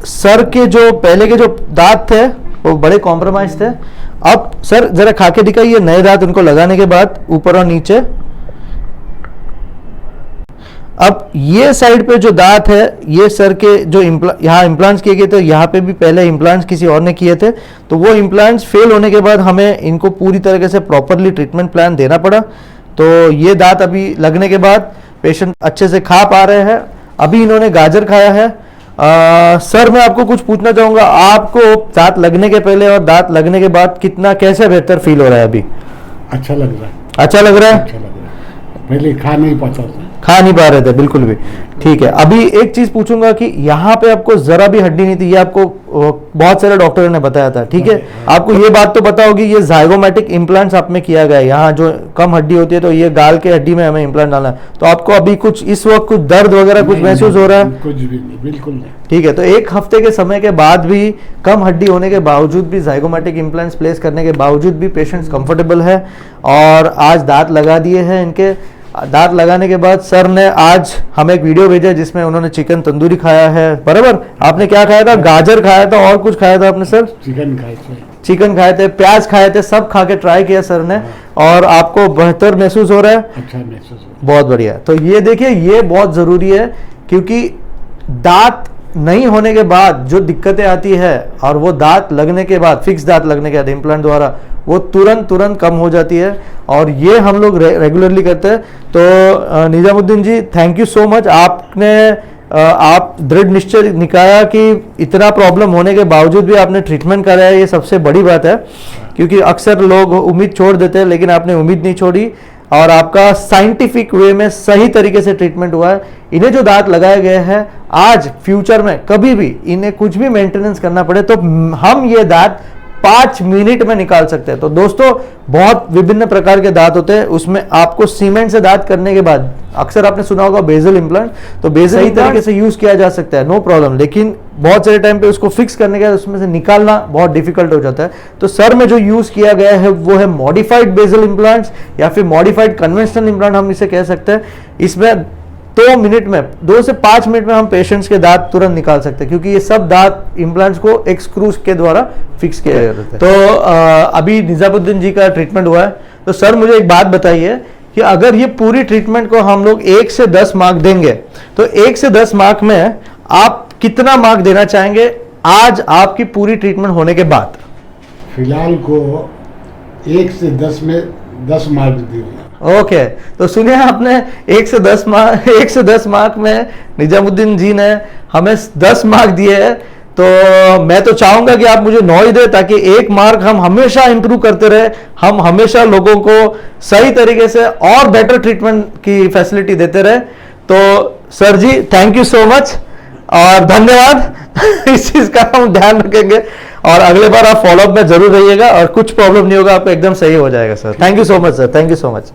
Sir के जो पहले के जो दांत थे वो बड़े कॉम्प्रोमाइज थे। अब सर जरा खा के दिखाइए नए दांत उनको लगाने के बाद ऊपर और नीचे। अब ये साइड पे जो दांत है, ये सर के जो यहाँ इम्प्लांट्स किए गए थे, यहाँ पे भी पहले इम्प्लांट्स किसी और ने किए थे, तो वो इम्प्लांट्स फेल होने के बाद हमें इनको पूरी तरीके से प्रॉपरली ट्रीटमेंट प्लान देना पड़ा। तो ये दांत अभी लगने के बाद पेशेंट अच्छे से खा पा रहे हैं। अभी इन्होंने गाजर खाया है। सर मैं आपको कुछ पूछना चाहूँगा, आपको दांत लगने के पहले और दांत लगने के बाद कितना कैसे बेहतर फील हो रहा है अभी? अच्छा लग रहा है। अच्छा लग रहा है? अच्छा लग रहा है। पहले खा नहीं पाता था। खा नहीं पा रहे थे बिल्कुल भी। ठीक है, अभी एक चीज पूछूंगा कि यहाँ पे आपको जरा भी हड्डी नहीं थी, ये आपको बहुत सारे डॉक्टरों ने बताया था, ठीक है? आपको ये बात तो पता होगी ये जाइगोमैटिक इम्प्लांट्स आप में किया गया है। यहाँ जो कम हड्डी होती है तो ये गाल के हड्डी में हमें इम्प्लांट डालना है। तो आपको अभी कुछ इस वक्त कुछ दर्द वगैरह कुछ महसूस हो रहा है? कुछ भी नहीं, बिल्कुल नहीं। ठीक है, तो एक हफ्ते के समय के बाद भी कम हड्डी होने के बावजूद भी जाइगोमैटिक इम्प्लांट्स प्लेस करने के बावजूद भी पेशेंट्स कंफर्टेबल है और आज दांत लगा दिए हैं। इनके दांत लगाने के बाद सर ने आज हमें एक वीडियो भेजा जिसमें उन्होंने चिकन तंदूरी खाया है। बराबर, आपने क्या खाया था? गाजर खाया था और कुछ खाया था आपने सर? चिकन खाए थे। चिकन खाए थे, प्याज खाए थे, सब खा के ट्राई किया सर ने। और आपको बेहतर महसूस हो रहा है? अच्छा महसूस हो रहा है। बहुत बढ़िया। तो ये देखिए, ये बहुत जरूरी है क्योंकि दांत नहीं होने के बाद जो दिक्कतें आती है और वो दांत लगने के बाद, फिक्स दांत लगने के बाद इम्प्लांट द्वारा, वो तुरंत कम हो जाती है और ये हम लोग रेगुलरली करते हैं। तो निजामुद्दीन जी, थैंक यू सो मच। आपने आप दृढ़ निश्चय निकाया कि इतना प्रॉब्लम होने के बावजूद भी आपने ट्रीटमेंट कराया, ये सबसे बड़ी बात है। क्योंकि अक्सर लोग उम्मीद छोड़ देते हैं, लेकिन आपने उम्मीद नहीं छोड़ी और आपका साइंटिफिक वे में सही तरीके से ट्रीटमेंट हुआ है। इन्हें जो दांत लगाए गए हैं, आज फ्यूचर में कभी भी इन्हें कुछ भी मेंटेनेंस करना पड़े तो हम ये दांत 5 मिनट में निकाल सकते हैं। तो दोस्तों, बहुत विभिन्न प्रकार के दांत होते हैं, उसमें आपको सीमेंट से दांत करने के बाद, अक्सर आपने सुना होगा बेजल इम्प्लांट, तो बेजल सही तरीके से यूज किया जा सकता है, नो प्रॉब्लम। लेकिन बहुत सारे टाइम पे उसको फिक्स करने के बाद उसमें से निकालना बहुत डिफिकल्ट हो जाता है। तो सर में जो यूज किया गया है वो है मॉडिफाइड बेजल इम्प्लांट्स या फिर मॉडिफाइड कन्वेंशनल इम्प्लांट हम इसे कह सकते हैं। इसमें 2 मिनट में, 2 से 5 मिनट में हम पेशेंट्स के दांत तुरंत निकाल सकते हैं क्योंकि ये सब दांत इम्प्लांट्स को एक स्क्रूज के द्वारा फिक्स किया जाता है। तो अभी निजामुद्दीन जी का ट्रीटमेंट हुआ है। तो सर मुझे एक बात बताइए कि अगर ये पूरी ट्रीटमेंट को हम लोग 1 से 10 मार्क देंगे तो 1 से 10 मार्क में आप कितना मार्क देना चाहेंगे आज आपकी पूरी ट्रीटमेंट होने के बाद? फिलहाल को 1 से 10 में 10 मार्क दिए। ओके, तो सुनिए, आपने 1 से 10 मार्क में निजामुद्दीन जी ने हमें 10 मार्क दिए हैं। तो मैं तो चाहूंगा कि आप मुझे 9 ही दे ताकि 1 मार्क हम हमेशा इंप्रूव करते रहे, हम हमेशा लोगों को सही तरीके से और बेटर ट्रीटमेंट की फैसिलिटी देते रहे। तो sir ji, thank you so much और धन्यवाद। इस चीज का हम ध्यान रखेंगे और अगले बार आप फॉलोअप में जरूर रहिएगा और कुछ प्रॉब्लम नहीं होगा, आपको एकदम सही हो जाएगा sir. Thank you so much sir, thank you so much.